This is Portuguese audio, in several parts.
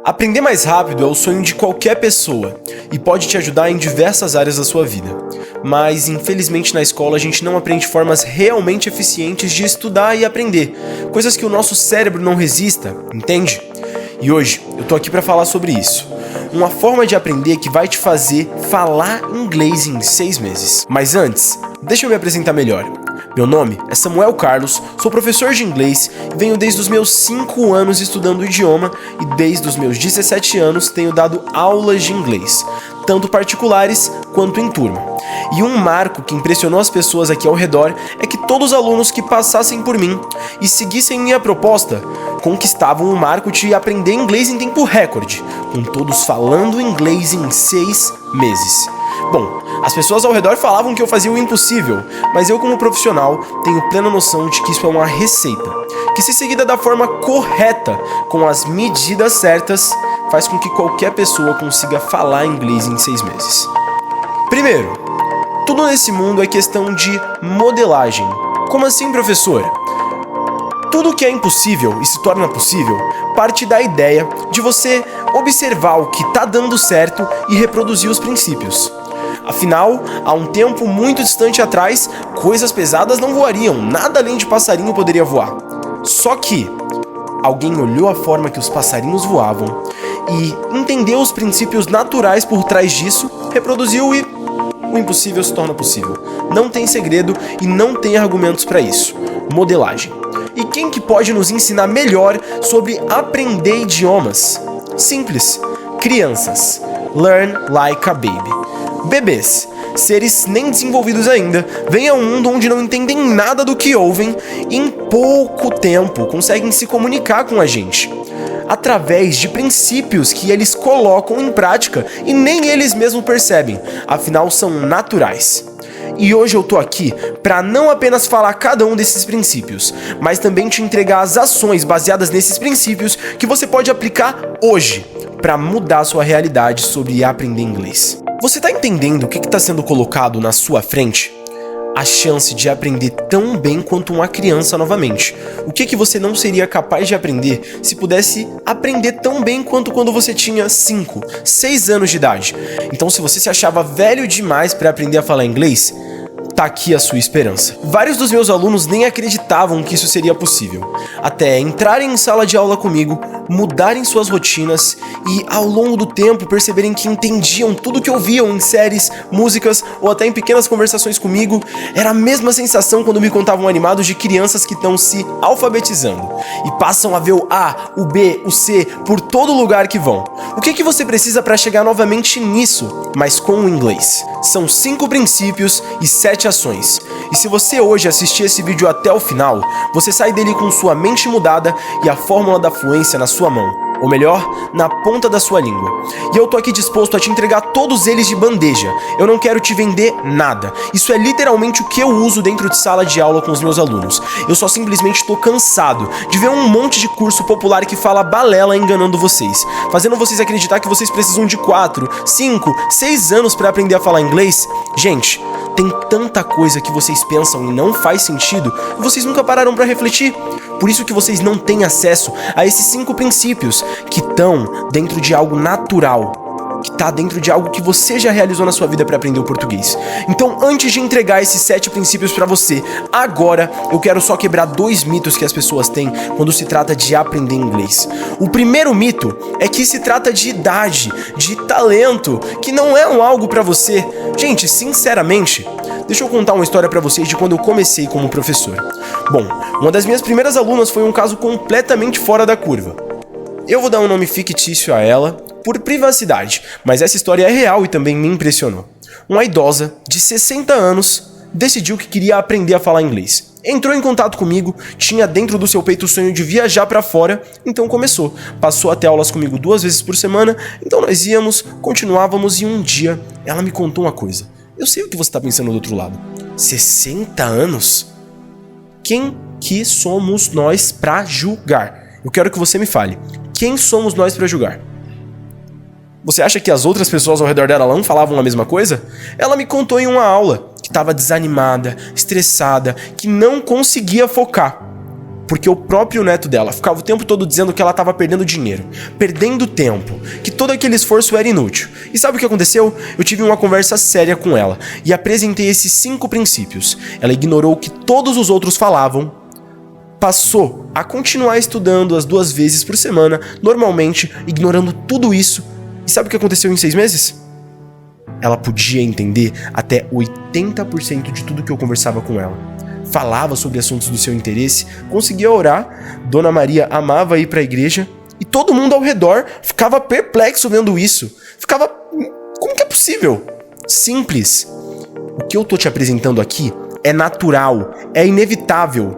Aprender mais rápido é o sonho de qualquer pessoa e pode te ajudar em diversas áreas da sua vida. Mas, infelizmente, na escola a gente não aprende formas realmente eficientes de estudar e aprender, coisas que o nosso cérebro não resista, entende? E hoje eu tô aqui para falar sobre isso. Uma forma de aprender que vai te fazer falar inglês em 6 meses. Mas antes, deixa eu me apresentar melhor. Meu nome é Samuel Carlos, sou professor de inglês e venho desde os meus 5 anos estudando o idioma e desde os meus 17 anos tenho dado aulas de inglês, tanto particulares quanto em turma. E um marco que impressionou as pessoas aqui ao redor é que todos os alunos que passassem por mim e seguissem minha proposta conquistavam o marco de aprender inglês em tempo recorde, com todos falando inglês em 6 meses. Bom, as pessoas ao redor falavam que eu fazia o impossível, mas eu como profissional tenho plena noção de que isso é uma receita, que se seguida da forma correta, com as medidas certas, faz com que qualquer pessoa consiga falar inglês em 6 meses. Primeiro, tudo nesse mundo é questão de modelagem. Como assim, professor? Tudo que é impossível e se torna possível parte da ideia de você observar o que está dando certo e reproduzir os princípios. Afinal, há um tempo muito distante atrás, coisas pesadas não voariam, nada além de passarinho poderia voar. Só que alguém olhou a forma que os passarinhos voavam e entendeu os princípios naturais por trás disso, reproduziu e o impossível se torna possível. Não tem segredo e não tem argumentos para isso. Modelagem. E quem que pode nos ensinar melhor sobre aprender idiomas? Simples. Crianças. Learn like a baby. Bebês, seres nem desenvolvidos ainda, vêm a um mundo onde não entendem nada do que ouvem e em pouco tempo conseguem se comunicar com a gente, através de princípios que eles colocam em prática e nem eles mesmos percebem, afinal são naturais. E hoje eu tô aqui para não apenas falar cada um desses princípios, mas também te entregar as ações baseadas nesses princípios que você pode aplicar hoje para mudar a sua realidade sobre aprender inglês. Você tá entendendo o que está sendo colocado na sua frente? A chance de aprender tão bem quanto uma criança novamente. O que você não seria capaz de aprender se pudesse aprender tão bem quanto quando você tinha 5, 6 anos de idade? Então, se você se achava velho demais para aprender a falar inglês, tá aqui a sua esperança. Vários dos meus alunos nem acreditavam que isso seria possível, até entrarem em sala de aula comigo, mudarem suas rotinas e, ao longo do tempo, perceberem que entendiam tudo que ouviam em séries, músicas ou até em pequenas conversações comigo. Era a mesma sensação quando me contavam animados de crianças que estão se alfabetizando e passam a ver o A, o B, o C por todo lugar que vão. O que você precisa para chegar novamente nisso, mas com o inglês? São 5 princípios e 7 ações. E se você hoje assistir esse vídeo até o final, você sai dele com sua mente mudada e a fórmula da fluência na sua mão. Ou melhor, na ponta da sua língua. E eu tô aqui disposto a te entregar todos eles de bandeja. Eu não quero te vender nada. Isso é literalmente o que eu uso dentro de sala de aula com os meus alunos. Eu só simplesmente tô cansado de ver um monte de curso popular que fala balela enganando vocês, fazendo vocês acreditar que vocês precisam de 4, 5, 6 anos para aprender a falar inglês. Gente, tem tanta coisa que vocês pensam e não faz sentido e vocês nunca pararam para refletir. Por isso que vocês não têm acesso a esses 5 princípios que estão dentro de algo natural, que está dentro de algo que você já realizou na sua vida para aprender o português. Então, antes de entregar esses 7 princípios para você, agora eu quero só quebrar 2 mitos que as pessoas têm quando se trata de aprender inglês. O primeiro mito é que se trata de idade, de talento, que não é algo para você. Gente, sinceramente, deixa eu contar uma história para vocês de quando eu comecei como professor. Bom, uma das minhas primeiras alunas foi um caso completamente fora da curva. Eu vou dar um nome fictício a ela, por privacidade, mas essa história é real e também me impressionou. Uma idosa de 60 anos decidiu que queria aprender a falar inglês. Entrou em contato comigo, tinha dentro do seu peito o sonho de viajar para fora, então começou. Passou a ter aulas comigo 2 vezes por semana, então nós íamos, continuávamos e um dia ela me contou uma coisa. Eu sei o que você está pensando do outro lado. 60 anos? Quem que somos nós para julgar? Eu quero que você me fale. Quem somos nós para julgar? Você acha que as outras pessoas ao redor dela não falavam a mesma coisa? Ela me contou em uma aula que estava desanimada, estressada, que não conseguia focar. porque o próprio neto dela ficava o tempo todo dizendo que ela estava perdendo dinheiro, perdendo tempo, que todo aquele esforço era inútil. E sabe o que aconteceu? Eu tive uma conversa séria com ela e apresentei esses 5 princípios. Ela ignorou o que todos os outros falavam, passou a continuar estudando as 2 vezes por semana, normalmente, ignorando tudo isso. E sabe o que aconteceu em 6 meses? Ela podia entender até 80% de tudo que eu conversava com ela. Falava sobre assuntos do seu interesse, conseguia orar, Dona Maria amava ir para a igreja, e todo mundo ao redor ficava perplexo vendo isso. Ficava, como que é possível? Simples. O que eu tô te apresentando aqui é natural, é inevitável.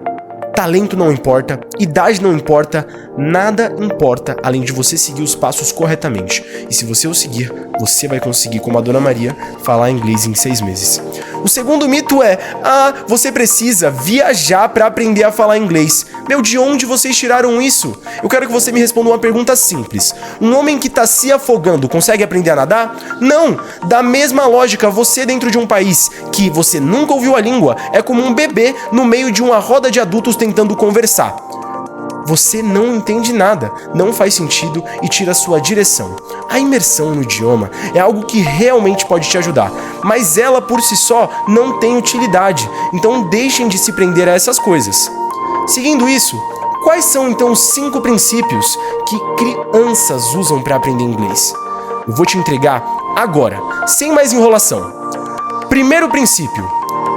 Talento não importa, idade não importa, nada importa além de você seguir os passos corretamente. E se você o seguir, você vai conseguir, como a Dona Maria, falar inglês em 6 meses. O segundo mito é: você precisa viajar para aprender a falar inglês. Meu, de onde vocês tiraram isso? Eu quero que você me responda uma pergunta simples. Um homem que tá se afogando consegue aprender a nadar? Não! Da mesma lógica, você dentro de um país que você nunca ouviu a língua é como um bebê no meio de uma roda de adultos tentando conversar. Você não entende nada, não faz sentido e tira sua direção. A imersão no idioma é algo que realmente pode te ajudar, mas ela por si só não tem utilidade, então deixem de se prender a essas coisas. Seguindo isso, quais são então os 5 princípios que crianças usam para aprender inglês? Eu vou te entregar agora, sem mais enrolação. Primeiro princípio,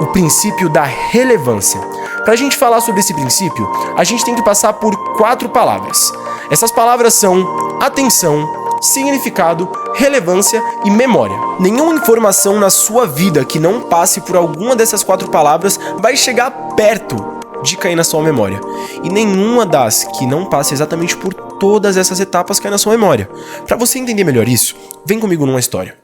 o princípio da relevância. Para a gente falar sobre esse princípio, a gente tem que passar por 4 palavras. Essas palavras são atenção, significado, relevância e memória. Nenhuma informação na sua vida que não passe por alguma dessas 4 palavras vai chegar perto de cair na sua memória. E nenhuma das que não passe exatamente por todas essas etapas cai na sua memória. Para você entender melhor isso, vem comigo numa história.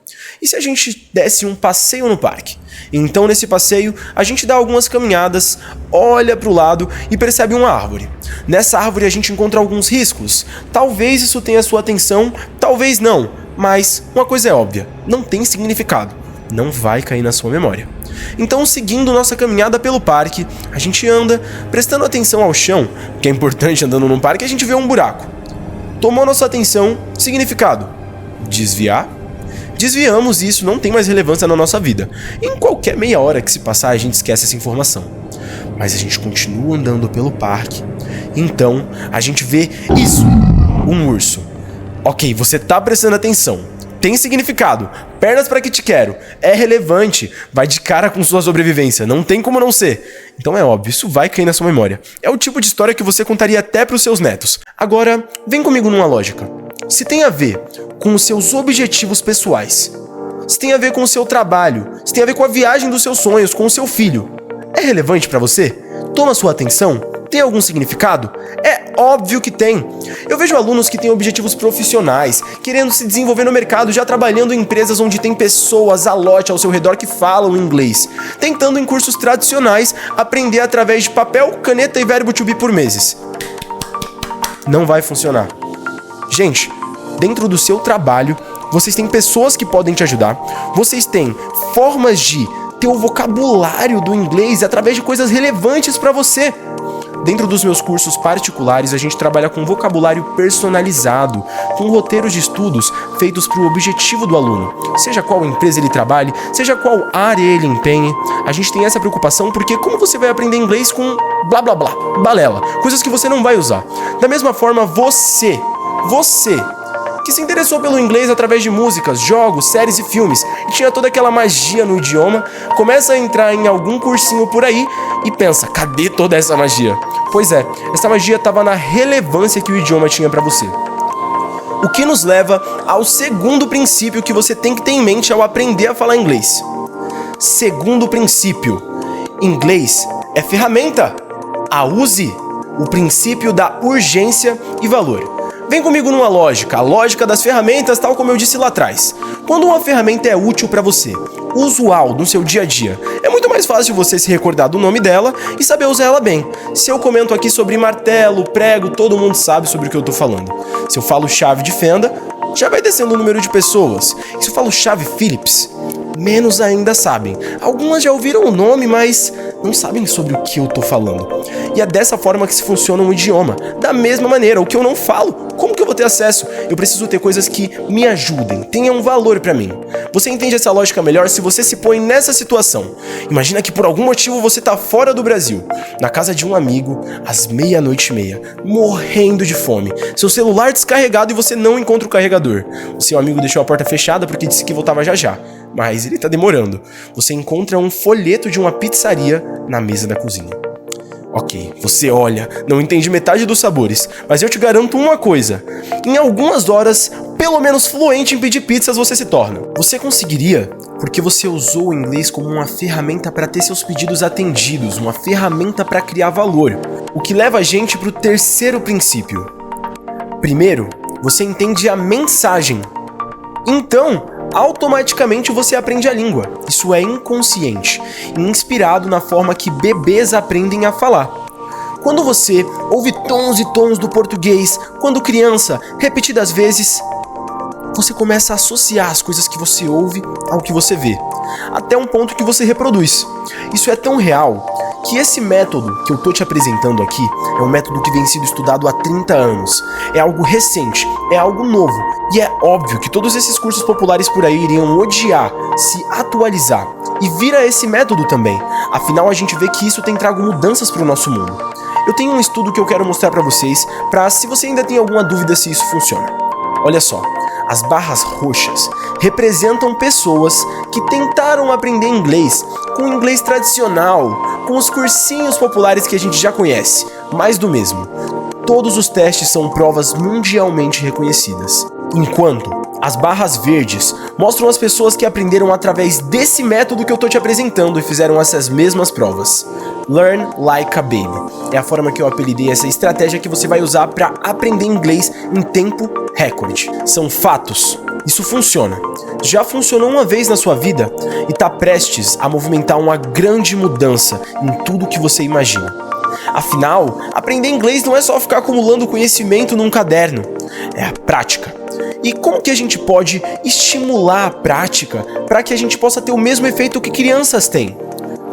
E se a gente desse um passeio no parque? Então, nesse passeio, a gente dá algumas caminhadas, olha para o lado e percebe uma árvore. Nessa árvore a gente encontra alguns riscos. Talvez isso tenha sua atenção, talvez não. Mas uma coisa é óbvia, não tem significado. Não vai cair na sua memória. Então, seguindo nossa caminhada pelo parque, a gente anda, prestando atenção ao chão, que é importante andando num parque, a gente vê um buraco. Tomou nossa atenção, significado: desviar. Desviamos e isso não tem mais relevância na nossa vida. Em qualquer meia hora que se passar, a gente esquece essa informação. Mas a gente continua andando pelo parque. Então, a gente vê isso, um urso. Ok, você tá prestando atenção. Tem significado. Pernas pra que te quero. É relevante. Vai de cara com sua sobrevivência. Não tem como não ser. Então é óbvio, isso vai cair na sua memória. É o tipo de história que você contaria até pros seus netos. Agora, vem comigo numa lógica. Se tem a ver com os seus objetivos pessoais, se tem a ver com o seu trabalho, se tem a ver com a viagem dos seus sonhos, com o seu filho, é relevante pra você? Toma sua atenção? Tem algum significado? É óbvio que tem. Eu vejo alunos que têm objetivos profissionais, querendo se desenvolver no mercado, já trabalhando em empresas onde tem pessoas a lote ao seu redor que falam inglês, tentando em cursos tradicionais aprender através de papel, caneta e verbo to be por meses. Não vai funcionar. Gente, dentro do seu trabalho, vocês têm pessoas que podem te ajudar, vocês têm formas de ter o vocabulário do inglês através de coisas relevantes para você. Dentro dos meus cursos particulares, a gente trabalha com vocabulário personalizado, com roteiros de estudos feitos para o objetivo do aluno. Seja qual empresa ele trabalhe, seja qual área ele empenhe, a gente tem essa preocupação porque como você vai aprender inglês com blá blá blá, balela, coisas que você não vai usar. Da mesma forma, você que se interessou pelo inglês através de músicas, jogos, séries e filmes, e tinha toda aquela magia no idioma, começa a entrar em algum cursinho por aí e pensa, cadê toda essa magia? Pois é, essa magia estava na relevância que o idioma tinha para você. O que nos leva ao segundo princípio que você tem que ter em mente ao aprender a falar inglês. Segundo princípio, inglês é ferramenta. A use. O princípio da urgência e valor. Vem comigo numa lógica, a lógica das ferramentas, tal como eu disse lá atrás. Quando uma ferramenta é útil para você, usual no seu dia a dia, é muito mais fácil você se recordar do nome dela e saber usar ela bem. Se eu comento aqui sobre martelo, prego, todo mundo sabe sobre o que eu tô falando. Se eu falo chave de fenda, já vai descendo o número de pessoas. Se eu falo chave Phillips, menos ainda sabem. Algumas já ouviram o nome, mas não sabem sobre o que eu tô falando. E é dessa forma que se funciona um idioma. Da mesma maneira, o que eu não falo, como que eu vou ter acesso? Eu preciso ter coisas que me ajudem, tenham valor pra mim. Você entende essa lógica melhor se você se põe nessa situação. Imagina que por algum motivo você tá fora do Brasil, na casa de um amigo, às 00:30, morrendo de fome. Seu celular descarregado e você não encontra o carregador. O seu amigo deixou a porta fechada porque disse que voltava já já, mas ele tá demorando. Você encontra um folheto de uma pizzaria na mesa da cozinha. Ok, você olha, não entende metade dos sabores, mas eu te garanto uma coisa: em algumas horas, pelo menos fluente em pedir pizzas você se torna. Você conseguiria porque você usou o inglês como uma ferramenta para ter seus pedidos atendidos, uma ferramenta para criar valor. O que leva a gente para o terceiro princípio. Primeiro, você entende a mensagem. Então, automaticamente você aprende a língua. Isso é inconsciente e inspirado na forma que bebês aprendem a falar. Quando você ouve tons e tons do português, quando criança, repetidas vezes, você começa a associar as coisas que você ouve ao que você vê, até um ponto que você reproduz. Isso é tão real que esse método que eu tô te apresentando aqui é um método que vem sendo estudado há 30 anos. É algo recente, é algo novo. E é óbvio que todos esses cursos populares por aí iriam odiar, se atualizar e vir a esse método também. Afinal, a gente vê que isso tem trago mudanças para o nosso mundo. Eu tenho um estudo que eu quero mostrar para vocês, para se você ainda tem alguma dúvida se isso funciona. Olha só, as barras roxas representam pessoas que tentaram aprender inglês com o inglês tradicional, com os cursinhos populares que a gente já conhece, mais do mesmo. Todos os testes são provas mundialmente reconhecidas. Enquanto as barras verdes mostram as pessoas que aprenderam através desse método que eu tô te apresentando e fizeram essas mesmas provas. Learn like a baby. É a forma que eu apelidei essa estratégia que você vai usar para aprender inglês em tempo recorde. São fatos. Isso funciona. Já funcionou uma vez na sua vida e tá prestes a movimentar uma grande mudança em tudo que você imagina. Afinal, aprender inglês não é só ficar acumulando conhecimento num caderno, é a prática. E como que a gente pode estimular a prática para que a gente possa ter o mesmo efeito que crianças têm?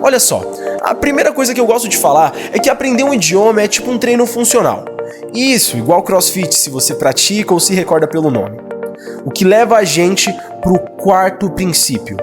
Olha só, a primeira coisa que eu gosto de falar é que aprender um idioma é tipo um treino funcional. Isso, igual CrossFit, se você pratica ou se recorda pelo nome. O que leva a gente pro quarto princípio.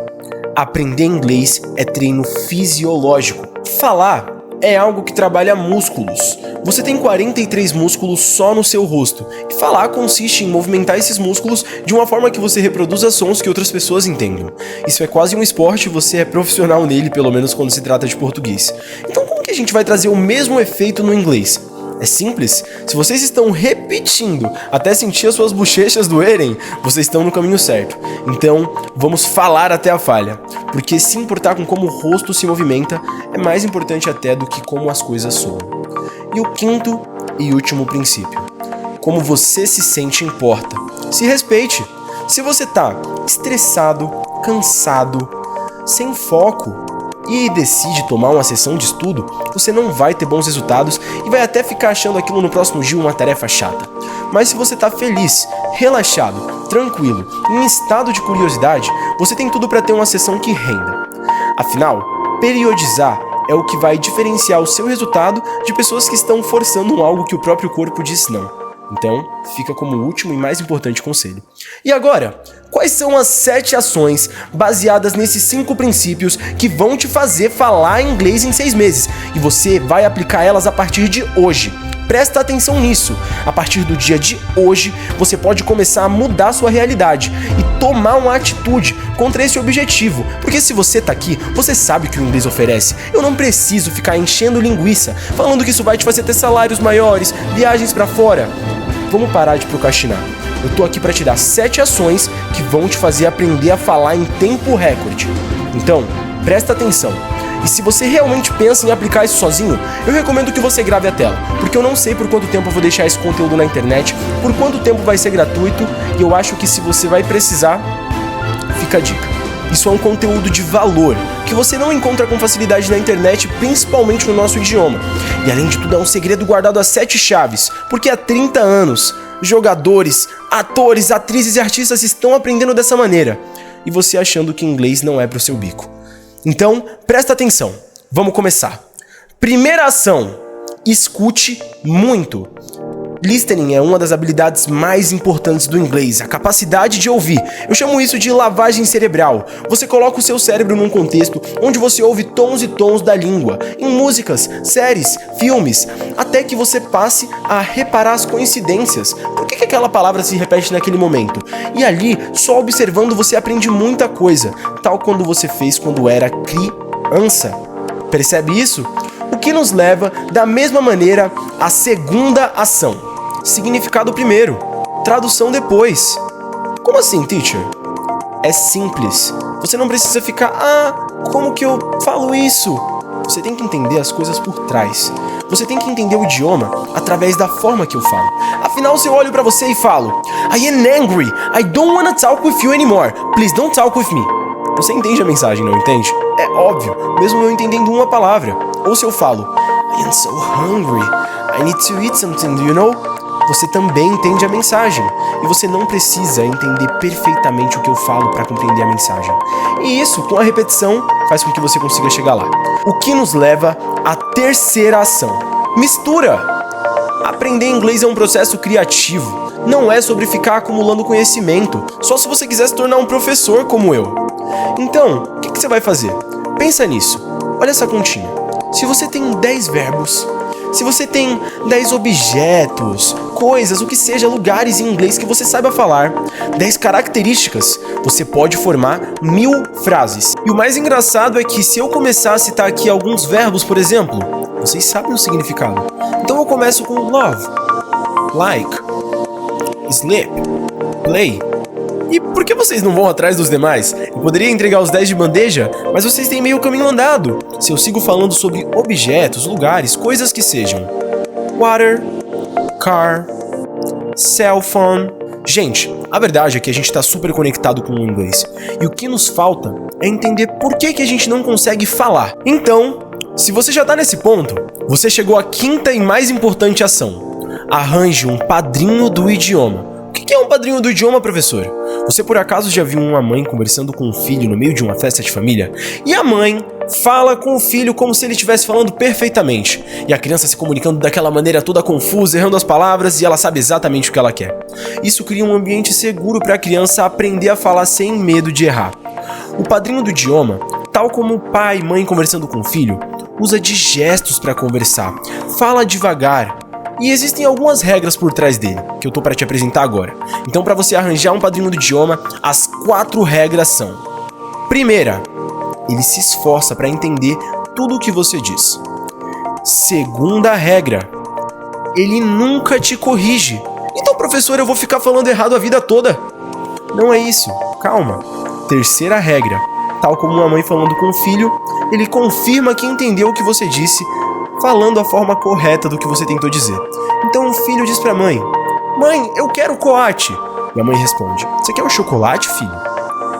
Aprender inglês é treino fisiológico. Falar é algo que trabalha músculos. Você tem 43 músculos só no seu rosto. E falar consiste em movimentar esses músculos de uma forma que você reproduza sons que outras pessoas entendam. Isso é quase um esporte e você é profissional nele, pelo menos quando se trata de português. Então como que a gente vai trazer o mesmo efeito no inglês? É simples. Se vocês estão repetindo até sentir as suas bochechas doerem, vocês estão no caminho certo. Então, vamos falar até a falha. Porque se importar com como o rosto se movimenta é mais importante até do que como as coisas soam. E o quinto e último princípio. Como você se sente importa. Se respeite. Se você tá estressado, cansado, sem foco, e decide tomar uma sessão de estudo, você não vai ter bons resultados e vai até ficar achando aquilo no próximo dia uma tarefa chata. Mas se você tá feliz, relaxado, tranquilo, em estado de curiosidade, você tem tudo para ter uma sessão que renda. Afinal, periodizar é o que vai diferenciar o seu resultado de pessoas que estão forçando algo que o próprio corpo diz não. Então, fica como último e mais importante conselho. E agora, quais são as 7 ações baseadas nesses 5 princípios que vão te fazer falar inglês em 6 meses? E você vai aplicar elas a partir de hoje. Presta atenção nisso. A partir do dia de hoje, você pode começar a mudar sua realidade e tomar uma atitude contra esse objetivo. Porque se você tá aqui, você sabe o que o inglês oferece. Eu não preciso ficar enchendo linguiça, falando que isso vai te fazer ter salários maiores, viagens pra fora. Vamos parar de procrastinar. Eu tô aqui para te dar 7 ações que vão te fazer aprender a falar em tempo recorde. Então, presta atenção. E se você realmente pensa em aplicar isso sozinho, eu recomendo que você grave a tela, porque eu não sei por quanto tempo eu vou deixar esse conteúdo na internet, por quanto tempo vai ser gratuito, e eu acho que se você vai precisar, fica a dica. Isso é um conteúdo de valor, que você não encontra com facilidade na internet, principalmente no nosso idioma. E além de tudo, é um segredo guardado a 7 chaves, porque há 30 anos, jogadores, atores, atrizes e artistas estão aprendendo dessa maneira. E você achando que inglês não é pro seu bico. Então, presta atenção. Vamos começar. Primeira ação: escute muito. Listening é uma das habilidades mais importantes do inglês, a capacidade de ouvir. Eu chamo isso de lavagem cerebral. Você coloca o seu cérebro num contexto onde você ouve tons e tons da língua, em músicas, séries, filmes, até que você passe a reparar as coincidências. Por que aquela palavra se repete naquele momento? E ali, só observando, você aprende muita coisa, tal quando você fez quando era criança. Percebe isso? O que nos leva, da mesma maneira, à segunda ação. Significado primeiro, tradução depois. Como assim, teacher? É simples. Você não precisa ficar, como que eu falo isso? Você tem que entender as coisas por trás. Você tem que entender o idioma através da forma que eu falo. Afinal, se eu olho pra você e falo, I am angry, I don't wanna talk with you anymore, please don't talk with me. Você entende a mensagem, não entende? É óbvio, mesmo eu entendendo uma palavra. Ou se eu falo, I am so hungry, I need to eat something, you know? Você também entende a mensagem. E você não precisa entender perfeitamente o que eu falo para compreender a mensagem. E isso, com a repetição, faz com que você consiga chegar lá. O que nos leva à terceira ação. Mistura! Aprender inglês é um processo criativo. Não é sobre ficar acumulando conhecimento, só se você quiser se tornar um professor como eu. Então, o que você vai fazer? Pensa nisso. Olha essa continha. Se você tem 10 verbos, se você tem 10 objetos, coisas, o que seja, lugares em inglês que você saiba falar, 10 características, você pode formar 1000 frases. E o mais engraçado é que se eu começar a citar aqui alguns verbos, por exemplo, vocês sabem o significado. Então eu começo com love, like, sleep, play. E por que vocês não vão atrás dos demais? Eu poderia entregar os 10 de bandeja, mas vocês têm meio caminho andado. Se eu sigo falando sobre objetos, lugares, coisas que sejam water, car, cell phone. Gente, a verdade é que a gente está super conectado com o inglês. E o que nos falta é entender por que a gente não consegue falar. Então, se você já está nesse ponto, você chegou à quinta e mais importante ação. Arranje um padrinho do idioma. O que é um padrinho do idioma, professor? Você por acaso já viu uma mãe conversando com um filho no meio de uma festa de família? E a mãe fala com o filho como se ele estivesse falando perfeitamente. E a criança se comunicando daquela maneira toda confusa, errando as palavras, e ela sabe exatamente o que ela quer. Isso cria um ambiente seguro para a criança aprender a falar sem medo de errar. O padrinho do idioma, tal como o pai e mãe conversando com o filho, usa de gestos para conversar, fala devagar. E existem algumas regras por trás dele, que eu tô para te apresentar agora. Então, para você arranjar um padrinho do idioma, as 4 regras são: primeira, ele se esforça para entender tudo o que você diz. Segunda regra, ele nunca te corrige. Então, professor, eu vou ficar falando errado a vida toda. Não é isso, calma. Terceira regra, tal como uma mãe falando com o filho, ele confirma que entendeu o que você disse, falando a forma correta do que você tentou dizer. Então o filho diz pra mãe, mãe, eu quero coate. E a mãe responde, você quer o chocolate, filho?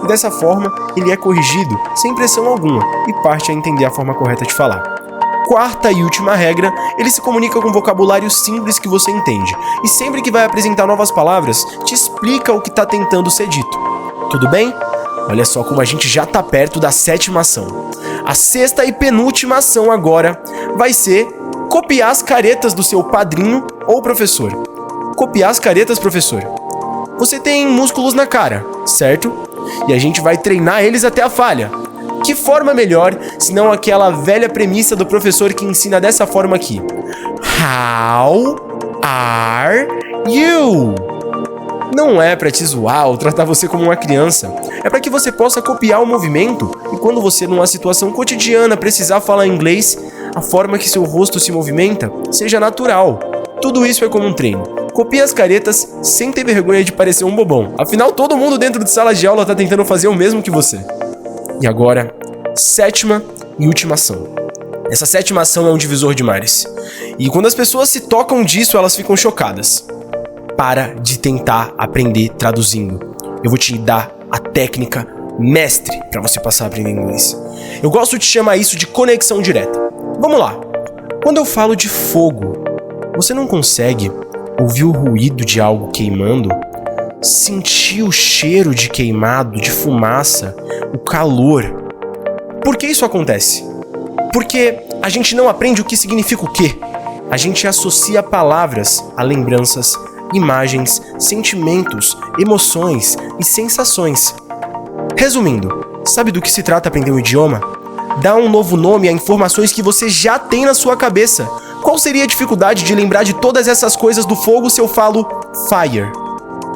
E dessa forma, ele é corrigido sem pressão alguma e parte a entender a forma correta de falar. Quarta e última regra, ele se comunica com vocabulário simples que você entende. E sempre que vai apresentar novas palavras, te explica o que está tentando ser dito. Tudo bem? Olha só como a gente já tá perto da 7ª ação. A 6ª e penúltima ação agora vai ser copiar as caretas do seu padrinho ou professor. Copiar as caretas, professor. Você tem músculos na cara, certo? E a gente vai treinar eles até a falha. Que forma melhor, se não aquela velha premissa do professor que ensina dessa forma aqui. How are you? Não é pra te zoar ou tratar você como uma criança. É pra que você possa copiar o movimento e quando você numa situação cotidiana precisar falar inglês, a forma que seu rosto se movimenta seja natural. Tudo isso é como um treino. Copie as caretas sem ter vergonha de parecer um bobão. Afinal, todo mundo dentro de sala de aula tá tentando fazer o mesmo que você. E agora, 7ª e última ação. Essa 7ª ação é um divisor de mares. E quando as pessoas se tocam disso, elas ficam chocadas. Para de tentar aprender traduzindo. Eu vou te dar a técnica mestre para você passar a aprender inglês. Eu gosto de chamar isso de conexão direta. Vamos lá. Quando eu falo de fogo, você não consegue ouvir o ruído de algo queimando? Sentir o cheiro de queimado, de fumaça, o calor? Por que isso acontece? Porque a gente não aprende o que significa o quê. A gente associa palavras a lembranças, imagens, sentimentos, emoções e sensações. Resumindo, sabe do que se trata aprender um idioma? Dá um novo nome a informações que você já tem na sua cabeça. Qual seria a dificuldade de lembrar de todas essas coisas do fogo se eu falo fire?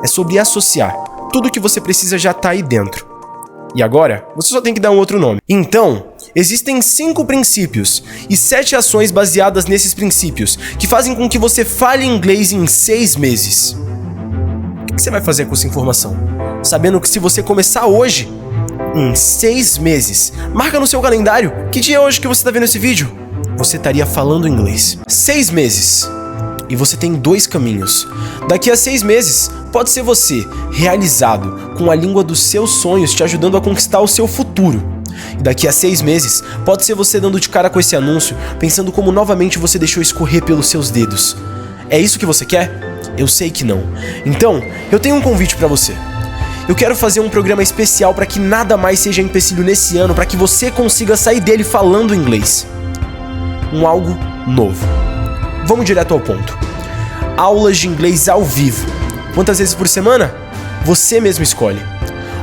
É sobre associar. Tudo que você precisa já tá aí dentro. E agora, você só tem que dar um outro nome. Então, existem 5 princípios e 7 ações baseadas nesses princípios que fazem com que você fale inglês em 6 meses. O que você vai fazer com essa informação? Sabendo que se você começar hoje, em 6 meses, marca no seu calendário que dia é hoje que você está vendo esse vídeo, você estaria falando inglês. 6 meses. E você tem 2 caminhos. Daqui a 6 meses, pode ser você realizado, com a língua dos seus sonhos te ajudando a conquistar o seu futuro. E daqui a 6 meses, pode ser você dando de cara com esse anúncio, pensando como novamente você deixou escorrer pelos seus dedos. É isso que você quer? Eu sei que não. Então, eu tenho um convite pra você. Eu quero fazer um programa especial para que nada mais seja empecilho nesse ano, para que você consiga sair dele falando inglês. Algo novo. Vamos direto ao ponto. Aulas de inglês ao vivo. Quantas vezes por semana? Você mesmo escolhe.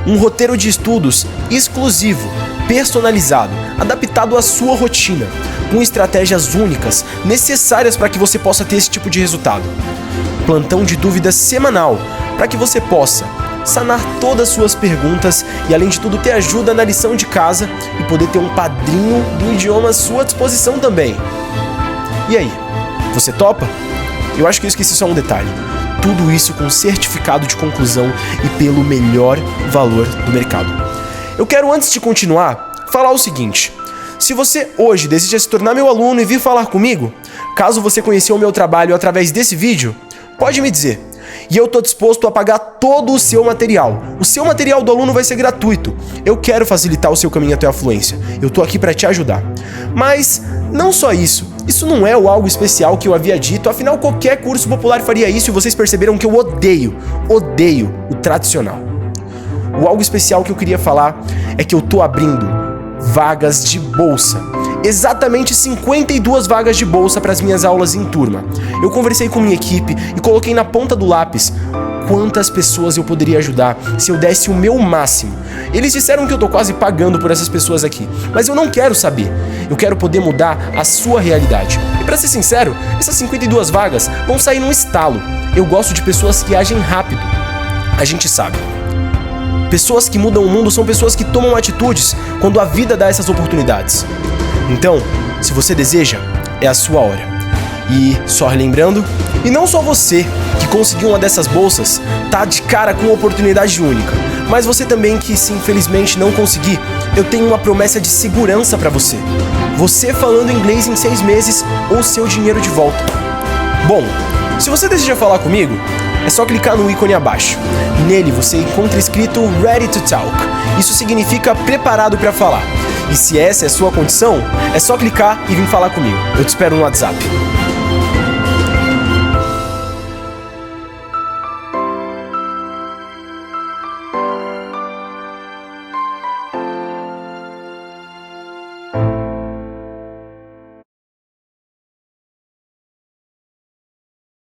Um roteiro de estudos exclusivo, personalizado, adaptado à sua rotina, com estratégias únicas, necessárias para que você possa ter esse tipo de resultado. Plantão de dúvidas semanal, para que você possa sanar todas as suas perguntas e, além de tudo, ter ajuda na lição de casa e poder ter um padrinho do idioma à sua disposição também. E aí, você topa? Eu acho que eu esqueci só um detalhe. Tudo isso com certificado de conclusão e pelo melhor valor do mercado. Eu quero, antes de continuar, falar o seguinte. Se você hoje deseja se tornar meu aluno e vir falar comigo, caso você conheceu o meu trabalho através desse vídeo, pode me dizer. E eu tô disposto a pagar todo o seu material. O seu material do aluno vai ser gratuito. Eu quero facilitar o seu caminho até a fluência. Eu tô aqui para te ajudar. Mas não só isso. Isso não é o algo especial que eu havia dito. Afinal, qualquer curso popular faria isso e vocês perceberam que eu odeio o tradicional. O algo especial que eu queria falar é que eu tô abrindo vagas de bolsa. Exatamente 52 vagas de bolsa para as minhas aulas em turma. Eu conversei com minha equipe e coloquei na ponta do lápis quantas pessoas eu poderia ajudar se eu desse o meu máximo. Eles disseram que eu tô quase pagando por essas pessoas aqui, mas eu não quero saber. Eu quero poder mudar a sua realidade. E para ser sincero, essas 52 vagas vão sair num estalo. Eu gosto de pessoas que agem rápido. A gente sabe. Pessoas que mudam o mundo são pessoas que tomam atitudes quando a vida dá essas oportunidades. Então, se você deseja, é a sua hora. E, só relembrando, e não só você que conseguiu uma dessas bolsas tá de cara com uma oportunidade única, mas você também que, se infelizmente não conseguir, eu tenho uma promessa de segurança pra você. Você falando inglês em 6 meses ou seu dinheiro de volta. Bom, se você deseja falar comigo, é só clicar no ícone abaixo. Nele você encontra escrito Ready to Talk. Isso significa preparado para falar. E se essa é a sua condição, é só clicar e vir falar comigo. Eu te espero no WhatsApp.